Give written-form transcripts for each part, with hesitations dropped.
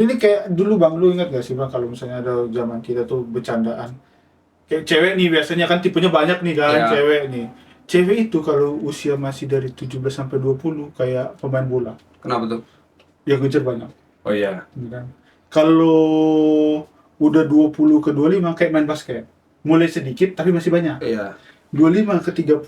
Ini kayak dulu Bang, lu ingat gak sih Bang kalau misalnya ada zaman kita tuh bercandaan. Kayak cewek nih biasanya kan tipenya banyak nih kan, Ya, cewek nih. Cewek itu kalau usia masih dari 17 sampai 20 kayak pemain bola, kenapa tuh? yang ngejar banyak, Oh iya, gitu kan. Kalau udah 20 ke 25 kayak main basket. Mulai sedikit tapi masih banyak. iya. 25 ke 30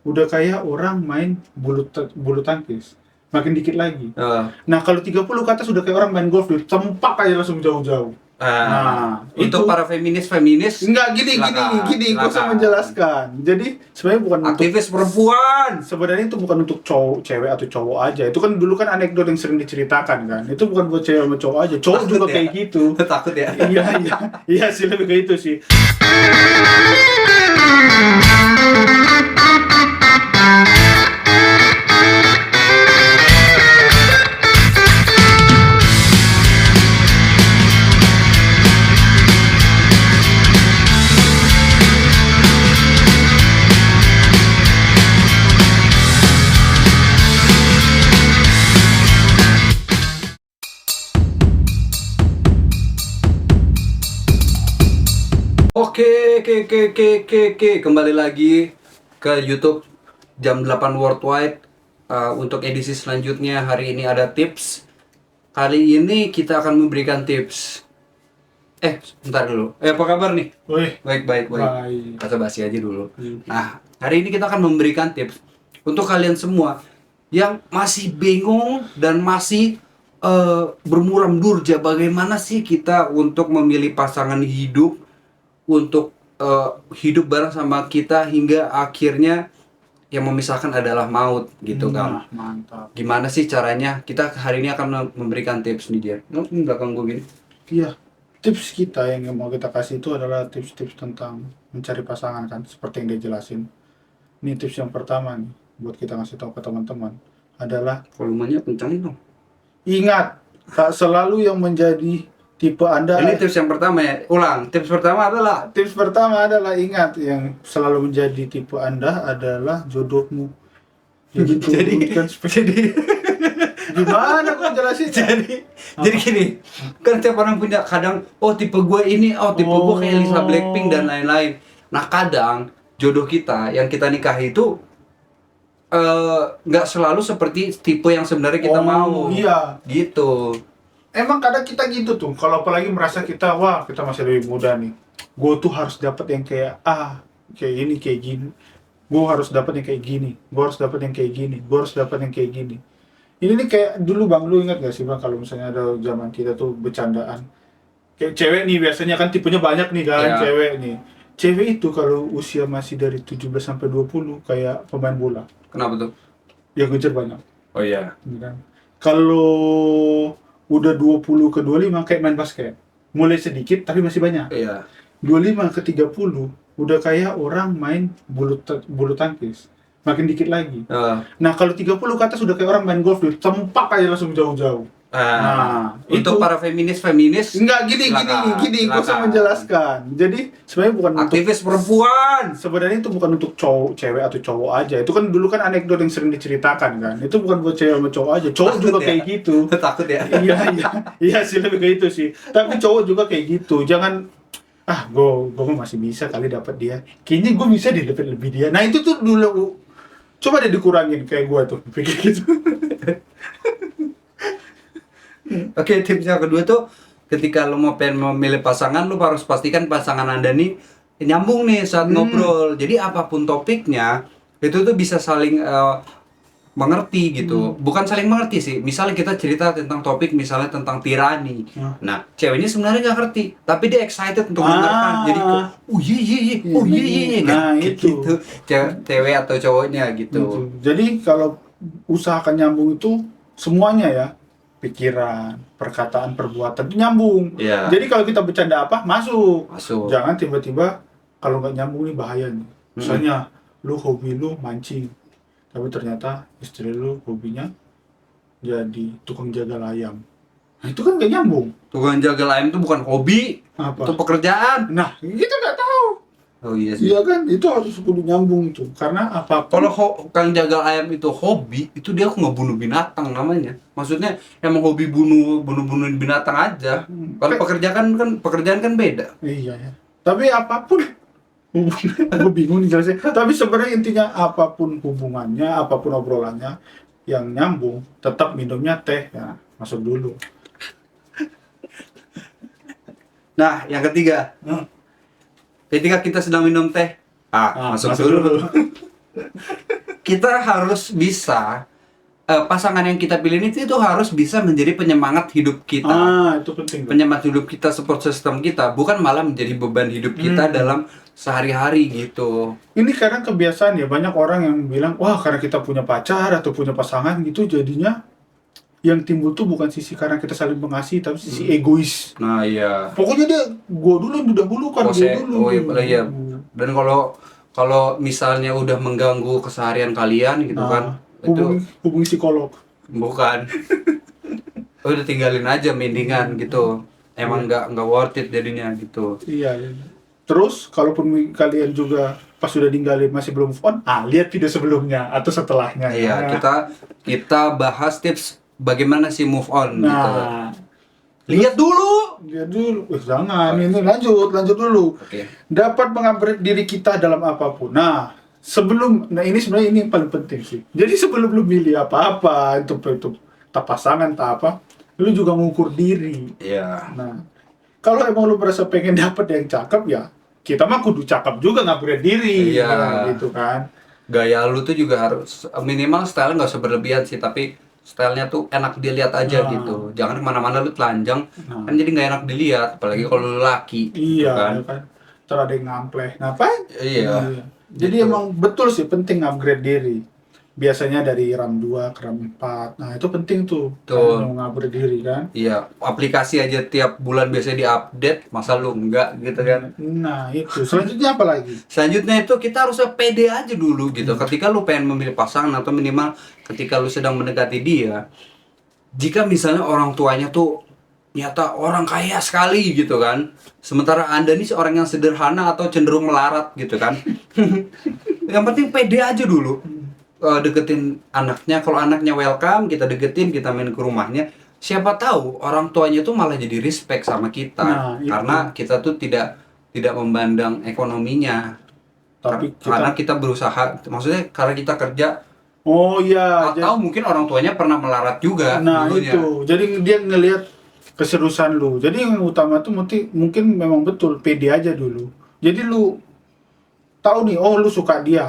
udah kayak orang main bulu tangkis. Makin dikit lagi. Eh, Nah, kalau 30 ke atas udah kayak orang main golf, tempak aja langsung jauh-jauh. Nah, untuk itu para feminis enggak gini, gue usah silakan. menjelaskan. Jadi sebenarnya bukan untuk Aktivis perempuan. sebenarnya itu bukan untuk cowok, cewek atau cowok aja. Itu kan dulu kan anekdot yang sering diceritakan kan. Itu bukan buat cewek sama cowok aja. Cowok Takut juga ya? kayak gitu. Takut ya? Iya, iya. Iya sih lebih kayak itu sih. Oke. Kembali lagi ke YouTube jam 8 Worldwide. Untuk edisi selanjutnya hari ini ada tips. Kali ini kita akan memberikan tips. Bentar dulu. Apa kabar nih? Wih, Baik. baik. Basa-basi aja dulu. Hmm. Nah, hari ini kita akan memberikan tips untuk kalian semua yang masih bingung dan masih bermuram durja bagaimana sih kita untuk memilih pasangan hidup untuk hidup bareng sama kita hingga akhirnya yang memisahkan adalah maut gitu kan. Nah, mantap. Gimana sih caranya? Kita hari ini akan memberikan tips nih dia. Ini belakang gue gini. Iya, tips kita yang mau kita kasih itu adalah tips-tips tentang mencari pasangan kan, seperti yang dia jelasin. Ini tips yang pertama nih, buat kita ngasih tahu ke teman-teman adalah Volumenya kencangin dong. ingat, tak selalu yang menjadi tipe Anda. Ini tips yang pertama ya. Ulang. Tips pertama adalah Tips pertama adalah ingat, yang selalu menjadi tipe Anda adalah jodohmu. Jadi turunkan jadi gimana aku jelasin? jadi gini, kan tiap orang punya kadang tipe gue ini, tipe gue kayak Lisa Blackpink dan lain-lain. Nah, kadang jodoh kita yang kita nikahi itu nggak selalu seperti tipe yang sebenarnya kita mau. Iya. Gitu. Emang kadang kita gitu tuh, kalau apalagi merasa kita, wah kita masih lebih muda nih. Gue tuh harus dapat yang kayak, kayak ini, kayak gini. Gue harus dapat yang kayak gini. Gue harus dapat yang kayak gini. Gue harus dapat yang kayak gini. Ini nih kayak dulu Bang, lu ingat gak sih Bang kalau misalnya ada zaman kita tuh bercandaan. Kayak cewek nih biasanya kan tipenya banyak nih kan, Ya. cewek nih. Cewek itu kalau usia masih dari 17 sampai 20 kayak pemain bola, Kenapa tuh? yang ngejar banyak, Oh iya. gitu kan. Kalau udah 20 ke 25 kayak main basket. Mulai sedikit tapi masih banyak. Iya. 25 ke 30 udah kayak orang main bulu tangkis. Makin dikit lagi. Eh, Nah, kalau 30 ke atas udah kayak orang main golf, tempak aja langsung jauh-jauh. Nah, untuk itu para feminis enggak gini, gue usah menjelaskan. Jadi sebenarnya bukan untuk aktivis perempuan. sebenarnya itu bukan untuk cowok, cewek atau cowok aja. Itu kan dulu kan anekdot yang sering diceritakan kan. Itu bukan buat cewek sama cowok aja. Cowok Takut juga ya? kayak gitu. Takut ya? Iya sih lebih kayak itu sih. Tapi cowok juga kayak gitu. Jangan gue masih bisa kali dapat dia. Kayaknya gue bisa deh dapat lebih dia. Nah itu tuh dulu coba deh dikurangin kayak gue tuh pikir gitu. Oke, tips yang kedua tuh ketika lo mau pengen memilih pasangan, lo harus pastikan pasangan Anda nih nyambung nih saat ngobrol. Jadi apapun topiknya itu tuh bisa saling mengerti gitu. Bukan saling mengerti sih. Misalnya kita cerita tentang topik misalnya tentang tirani. Nah, ceweknya sebenarnya nggak ngerti, tapi dia excited untuk mendengarkan. Jadi iya. Nah, itu. gitu. Cewek atau cowoknya gitu. Gitu. Jadi kalau usahakan nyambung itu semuanya ya, pikiran, perkataan, perbuatan itu nyambung. Iya. Jadi kalau kita bercanda apa masuk. Masuk. Jangan tiba-tiba kalau nggak nyambung nih bahaya nih. Misalnya lu hobi lu mancing, tapi ternyata istri lu hobinya jadi tukang jagal ayam. Nah, itu kan nggak nyambung. Tukang jagal ayam itu bukan hobi, Apa? itu pekerjaan. Nah, kita nggak tahu. Oh iya sih. Iya kan, itu harus kudu nyambung itu. Karena apapun. Kalau Kang jagal ayam itu hobi, itu dia ngebunuh binatang namanya. Maksudnya emang hobi bunuh binatang aja. Kalau pekerjaan kan beda. Iya ya. Tapi apapun hubungannya, gue bingung nih jelasnya. Tapi sebenarnya intinya apapun hubungannya, apapun obrolannya yang nyambung, tetap minumnya teh ya, masuk dulu. Nah, yang ketiga, ketika kita sedang minum teh, masuk masuk dulu. dulu. Kita harus bisa pasangan yang kita pilih itu harus bisa menjadi penyemangat hidup kita. Itu penting. Penyemangat hidup kita, support system kita, bukan malah menjadi beban hidup kita dalam sehari-hari gitu. Ini karena kebiasaan ya, banyak orang yang bilang, wah karena kita punya pacar atau punya pasangan gitu, jadinya yang timbul tuh bukan sisi karena kita saling mengasihi, tapi sisi egois. Nah iya. Pokoknya dia, gue dulu yang didahulukan, gue dulu. Oh iya. Dan kalau misalnya udah mengganggu keseharian kalian gitu kan, hubungi psikolog. Bukan. Udah tinggalin aja mendingan gitu. Emang nggak worth it jadinya gitu. Iya. Terus kalaupun kalian juga pas sudah ninggalin masih belum move on, lihat video sebelumnya atau setelahnya. Iya, kita bahas tips bagaimana sih move on gitu. Lihat dulu. Jangan, ini lanjut dulu. Oke. Dapat mengupgrade diri kita dalam apapun. Ini sebenarnya ini yang paling penting sih. Jadi sebelum lu milih apa-apa, itu tak pasangan tak apa, lu juga ngukur diri. Iya. Nah, kalau emang lu merasa pengen dapet yang cakep ya, kita mah kudu cakep juga ngupgrade diri. Iya. Gitu kan. Gaya lu tuh juga harus minimal style nggak usah berlebihan sih, tapi stylenya tuh enak dilihat aja gitu. Jangan kemana-mana lu telanjang, kan jadi nggak enak dilihat, apalagi kalau lu laki. Iya, kan. Terus ada yang ngampleh. Ngapain? Iya. Jadi Gitu. emang betul sih penting upgrade diri. Biasanya dari RAM 2 ke RAM 4. Nah, itu penting tuh. Betul. Kalau mau upgrade diri kan. Iya, aplikasi aja tiap bulan biasanya diupdate, masa lu enggak gitu kan. Nah, itu. Selanjutnya apa lagi? Selanjutnya itu kita harus pede aja dulu gitu. Ketika lu pengen memilih pasangan atau minimal ketika lu sedang mendekati dia, jika misalnya orang tuanya tuh nyata orang kaya sekali gitu kan, sementara Anda nih seorang yang sederhana atau cenderung melarat gitu kan. Yang penting pede aja dulu. Deketin anaknya, kalau anaknya welcome, kita deketin, kita main ke rumahnya. Siapa tahu orang tuanya tuh malah jadi respect sama kita. Nah, itu. Karena kita tuh tidak memandang ekonominya. Tapi Karena kita berusaha, maksudnya karena kita kerja. Oh iya. Atau mungkin orang tuanya pernah melarat juga. Nah, dulunya. itu. Jadi dia ngelihat keseriusan lu. Jadi yang utama tuh mungkin memang betul pede aja dulu. Jadi lu tahu nih, oh lu suka dia.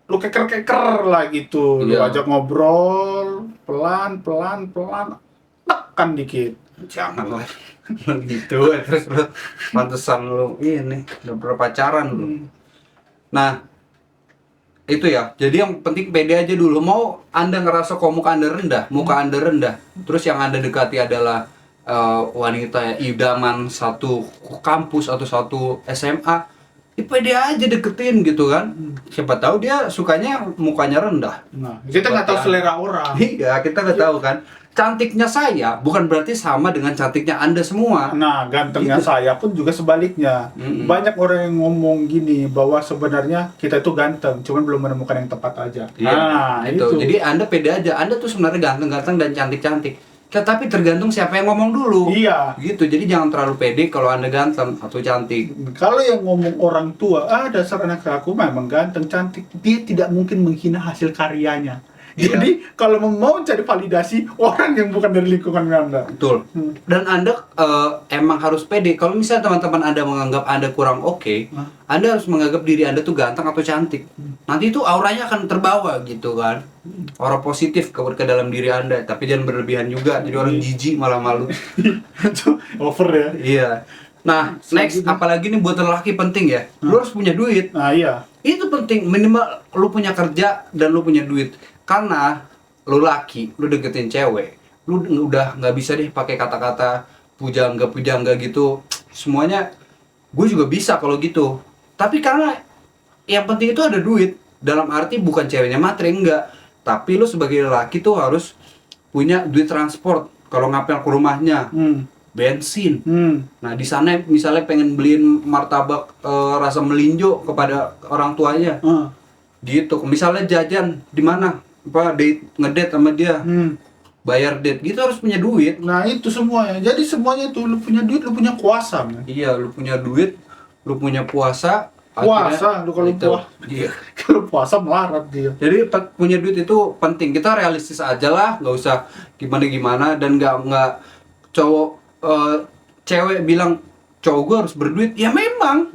Lu keker lah gitu. Lu Iya. ajak ngobrol pelan, tekan dikit. Jangan lah. Gitu. Terus lu pantesan lu ini udah berpacaran lu. Nah, itu ya. Jadi yang penting pede aja dulu. Mau Anda ngerasa kok muka Anda rendah, terus yang Anda dekati adalah wanita idaman satu kampus atau satu SMA, pede aja deketin gitu kan. Siapa tahu dia sukanya mukanya rendah. Nah, kita nggak tahu selera orang. Iya, kita nggak tahu kan. Cantiknya saya bukan berarti sama dengan cantiknya Anda semua. Nah, gantengnya saya pun juga sebaliknya. Banyak orang yang ngomong gini bahwa sebenarnya kita itu ganteng, cuman belum menemukan yang tepat aja. Iya, Nah, itu. Jadi Anda pede aja. Anda tuh sebenarnya ganteng-ganteng dan cantik-cantik. Tetapi tergantung siapa yang ngomong dulu. Iya. Gitu. Jadi jangan terlalu pede kalau Anda ganteng atau cantik. Kalau yang ngomong orang tua, dasar anak aku memang ganteng, cantik, dia tidak mungkin menghina hasil karyanya. Iya. Jadi kalau mau cari validasi orang yang bukan dari lingkungan Anda. Betul. Dan Anda emang harus pede. Kalau misalnya teman-teman Anda menganggap Anda kurang oke, Anda harus menganggap diri Anda tuh ganteng atau cantik. Nanti itu auranya akan terbawa gitu kan. Aura positif ke dalam diri Anda, tapi jangan berlebihan juga. Jadi orang jijik malah malu. Itu over ya. Iya. Nah, next apalagi nih buat lelaki penting ya. Lu harus punya duit. Nah, iya. Itu penting, minimal lu punya kerja dan lu punya duit. Karena lu laki, lu deketin cewek, lu udah nggak bisa deh pakai kata-kata pujangga gitu. Semuanya gue juga bisa kalau gitu. Tapi karena yang penting itu ada duit. Dalam arti bukan ceweknya matre, enggak. Tapi lu sebagai laki tuh harus punya duit transport kalau ngapel ke rumahnya. bensin. Hmm. Nah, di sana misalnya pengen beliin martabak rasa melinjo kepada orang tuanya. Ah. Gitu. Misalnya jajan di mana? Apa ngedate sama dia. Hmm. Bayar date gitu harus punya duit. Nah itu semuanya. Jadi semuanya itu lu punya duit, lu punya kuasa, man. Iya, lu punya duit, lu punya puasa. Puasa, lu kalau itu, iya. kalau puasa melarat dia. Jadi punya duit itu penting. Kita realistis aja lah, nggak usah gimana-gimana dan nggak cowok cewek bilang cowok gue harus berduit. Ya memang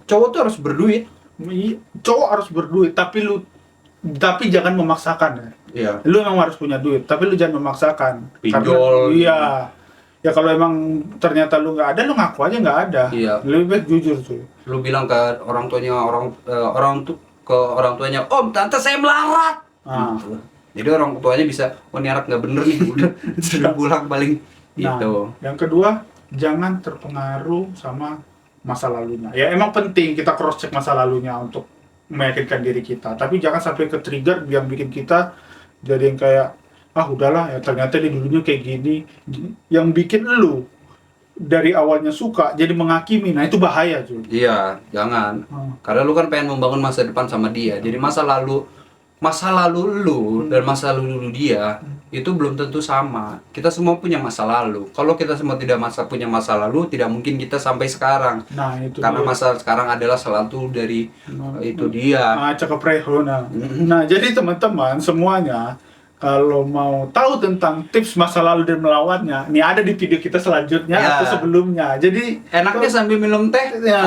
cowok tuh harus berduit. Cowok harus berduit, tapi jangan memaksakan ya. Iya. Lu memang harus punya duit, tapi lu jangan memaksakan. Pinjol. Iya. Ya kalau emang ternyata lu nggak ada, lu ngaku aja nggak ada. Iya. Lebih baik jujur tuh. Lu bilang ke orang tuanya ke orang tuanya, "Om, tante saya melarat." Ah. Gitu. Jadi orang tuanya bisa, "Oh, ini anak nggak bener nih." Udah sudah pulang paling gitu. Nah, yang kedua, jangan terpengaruh sama masa lalunya. Ya emang penting kita cross check masa lalunya untuk meyakinkan diri kita. Tapi jangan sampai ke trigger yang bikin kita jadi yang kayak udahlah ya ternyata dia dulunya kayak gini. Yang bikin lu dari awalnya suka jadi menghakimi. Nah itu bahaya cuy. Iya, jangan. Karena lu kan pengen membangun masa depan sama dia. Jadi masa lalu lu dan masa lalu dia itu belum tentu sama. Kita semua punya masa lalu. Kalau kita semua tidak punya masa lalu, tidak mungkin kita sampai sekarang. Nah itu Karena dia. masa sekarang adalah salah satu dari itu dia. Cakep Reho. Nah jadi teman-teman semuanya kalau mau tahu tentang tips masa lalu dan melawannya, ini ada di video kita selanjutnya Ya. atau sebelumnya. Jadi Enaknya sambil minum teh. ya.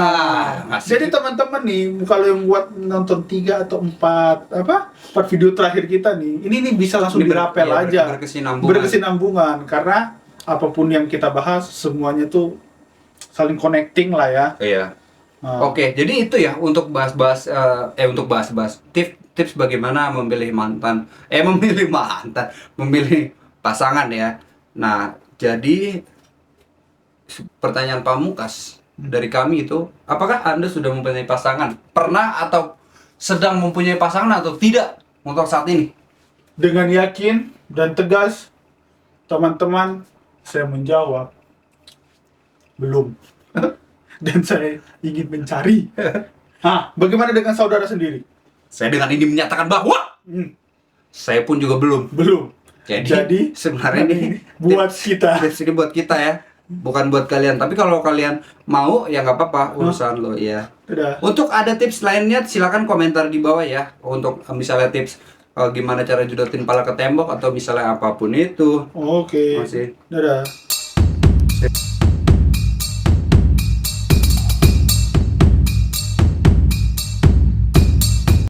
Asik. Jadi teman-teman nih, kalau yang buat nonton 3 atau 4 video terakhir kita nih, ini bisa langsung Ini dirapel aja. berkesinambungan. Berkesinambungan karena apapun yang kita bahas semuanya tuh saling connecting lah ya. Iya. Nah. Oke, jadi itu ya untuk bahas-bahas tips bagaimana memilih pasangan ya. Nah, jadi pertanyaan pamungkas dari kami itu, apakah Anda sudah mempunyai pasangan? Pernah atau sedang mempunyai pasangan atau tidak untuk saat ini? Dengan yakin dan tegas, teman-teman, saya menjawab belum. Dan saya ingin mencari. Bagaimana dengan saudara sendiri? Saya dengan ini menyatakan bahwa saya pun juga belum. Belum. Jadi sebenarnya ini buat kita. tips ini buat kita ya, bukan buat kalian. Tapi kalau kalian mau ya nggak apa-apa, urusan lo ya. Udah. Untuk ada tips lainnya silakan komentar di bawah ya. Untuk misalnya tips gimana cara judotin pala ke tembok atau misalnya apapun itu. Oke. Masih. Dadah.